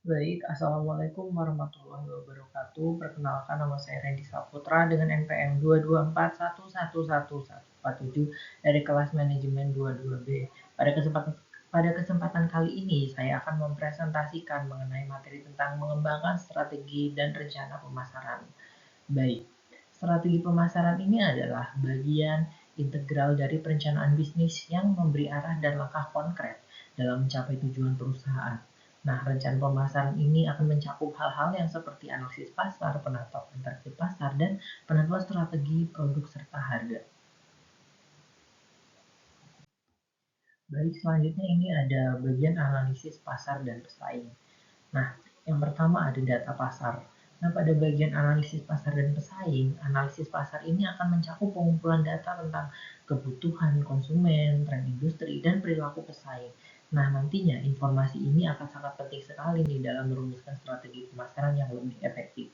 Baik, Assalamualaikum warahmatullahi wabarakatuh. Perkenalkan, nama saya Randy Saputra dengan NPM 224111147 dari kelas manajemen 22B. Pada kesempatan kali ini, saya akan mempresentasikan mengenai materi tentang mengembangkan strategi dan rencana pemasaran. Baik, strategi pemasaran ini adalah bagian integral dari perencanaan bisnis yang memberi arah dan langkah konkret dalam mencapai tujuan perusahaan. Nah, rencana pemasaran ini akan mencakup hal-hal yang seperti analisis pasar, penetapan target pasar, dan penentuan strategi produk serta harga. Baik, selanjutnya ini ada bagian analisis pasar dan pesaing. Nah, yang pertama ada data pasar. Nah, pada bagian analisis pasar dan pesaing, analisis pasar ini akan mencakup pengumpulan data tentang kebutuhan konsumen, tren industri, dan perilaku pesaing. Nah, nantinya informasi ini akan sangat penting sekali nih dalam merumuskan strategi pemasaran yang lebih efektif.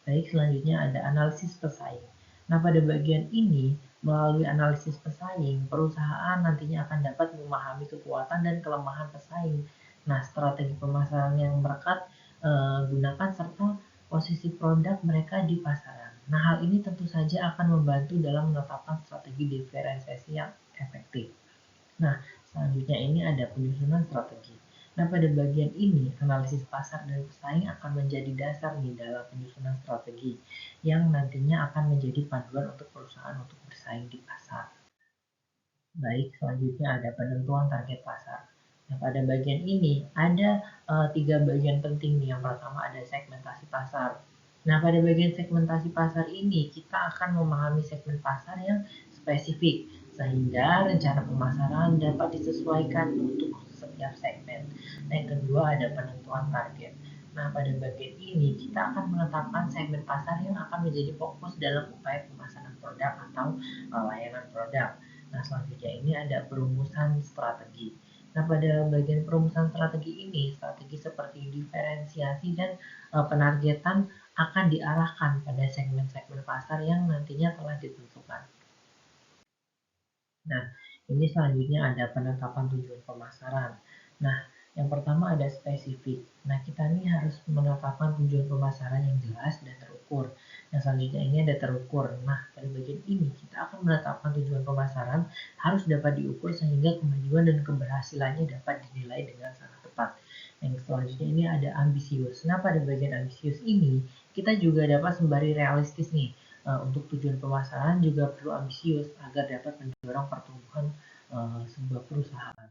Baik, selanjutnya ada analisis pesaing. Nah, pada bagian ini, melalui analisis pesaing, perusahaan nantinya akan dapat memahami kekuatan dan kelemahan pesaing. Nah, strategi pemasaran yang merekat gunakan serta posisi produk mereka di pasaran. Nah, hal ini tentu saja akan membantu dalam menetapkan strategi diferensiasi yang efektif. Nah, selanjutnya ini ada penyusunan strategi. Nah, pada bagian ini, analisis pasar dan pesaing akan menjadi dasar nih dalam penyusunan strategi yang nantinya akan menjadi panduan untuk perusahaan untuk bersaing di pasar. Baik, selanjutnya ada penentuan target pasar. Nah, pada bagian ini ada tiga bagian penting nih. Yang pertama ada segmentasi pasar. Nah, pada bagian segmentasi pasar ini kita akan memahami segmen pasar yang spesifik sehingga rencana pemasaran dapat disesuaikan untuk setiap segmen. Nah, yang kedua ada penentuan target. Nah, pada bagian ini kita akan menetapkan segmen pasar yang akan menjadi fokus dalam upaya pemasaran produk atau layanan produk. Nah, selanjutnya ini ada perumusan strategi. Nah, pada bagian perumusan strategi ini, strategi seperti diferensiasi dan penargetan akan diarahkan pada segmen-segmen pasar yang nantinya telah ditentukan. Nah, ini selanjutnya ada penetapan tujuan pemasaran. Nah, yang pertama ada spesifik. Nah, kita ini harus menetapkan tujuan pemasaran yang jelas dan terukur. Nah, selanjutnya ini ada terukur. Nah, pada bagian ini kita akan menetapkan tujuan pemasaran harus dapat diukur sehingga kemajuan dan keberhasilannya dapat dinilai dengan sangat tepat. Yang selanjutnya ini ada ambisius. Nah, pada bagian ambisius ini kita juga dapat sembari realistis nih. Untuk tujuan pemasaran juga perlu ambisius agar dapat mendorong pertumbuhan sebuah perusahaan.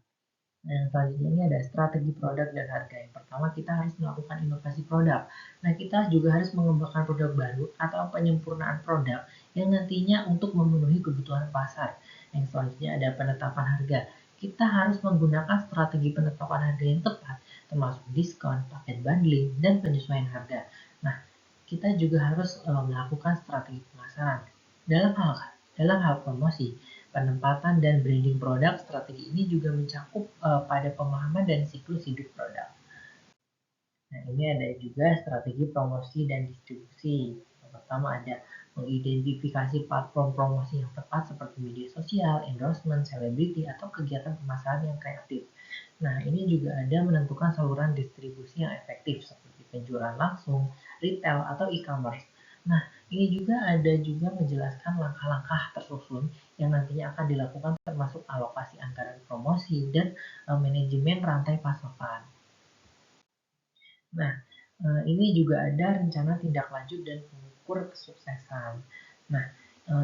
Nah, yang selanjutnya ini ada strategi produk dan harga. Yang pertama kita harus melakukan inovasi produk. Nah, kita juga harus mengembangkan produk baru atau penyempurnaan produk yang nantinya untuk memenuhi kebutuhan pasar. Yang selanjutnya ada penetapan harga. Kita harus menggunakan strategi penetapan harga yang tepat, termasuk diskon, paket bundling, dan penyesuaian harga. Nah, kita juga harus melakukan strategi pemasaran. Dalam hal promosi, penempatan dan branding produk, strategi ini juga mencakup pada pemahaman dan siklus hidup produk. Nah, ini ada juga strategi promosi dan distribusi. Yang pertama ada mengidentifikasi platform promosi yang tepat seperti media sosial, endorsement, selebriti, atau kegiatan pemasaran yang kreatif. Nah, ini juga ada menentukan saluran distribusi yang efektif seperti penjualan langsung, retail, atau e-commerce. Nah, ini juga ada juga menjelaskan langkah-langkah tersusun yang nantinya akan dilakukan termasuk alokasi anggaran promosi dan manajemen rantai pasokan. Nah, ini juga ada rencana tindak lanjut dan pengukur kesuksesan. Nah,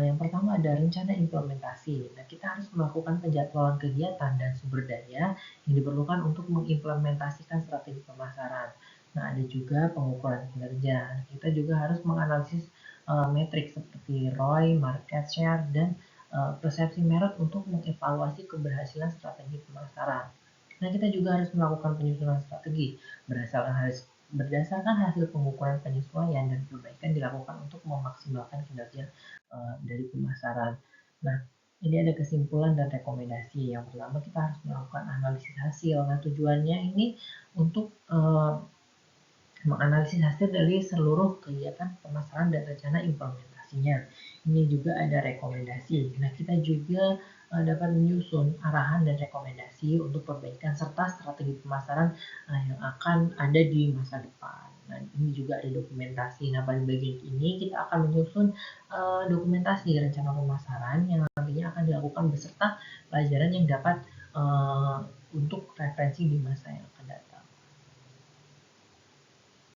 yang pertama ada rencana implementasi. Nah, kita harus melakukan penjadwalan kegiatan dan sumber daya yang diperlukan untuk mengimplementasikan strategi pemasaran. Nah, ada juga pengukuran kinerja. Kita juga harus menganalisis metrik seperti ROI, market share, dan persepsi merek untuk mengevaluasi keberhasilan strategi pemasaran. Nah, kita juga harus melakukan penyusunan strategi berdasarkan hasil pengukuran penyesuaian dan perbaikan dilakukan untuk memaksimalkan kinerja dari pemasaran. Nah, ini ada kesimpulan dan rekomendasi. Yang pertama kita harus melakukan analisis hasil. Nah, tujuannya ini untuk menganalisis hasil dari seluruh kegiatan pemasaran dan rencana implementasinya. Ini juga ada rekomendasi. Nah, kita juga dapat menyusun arahan dan rekomendasi untuk perbaikan serta strategi pemasaran yang akan ada di masa depan. Nah, ini juga ada dokumentasi. Nah, pada bagian ini kita akan menyusun dokumentasi rencana pemasaran yang nantinya akan dilakukan beserta pelajaran yang dapat untuk referensi di masa yang akan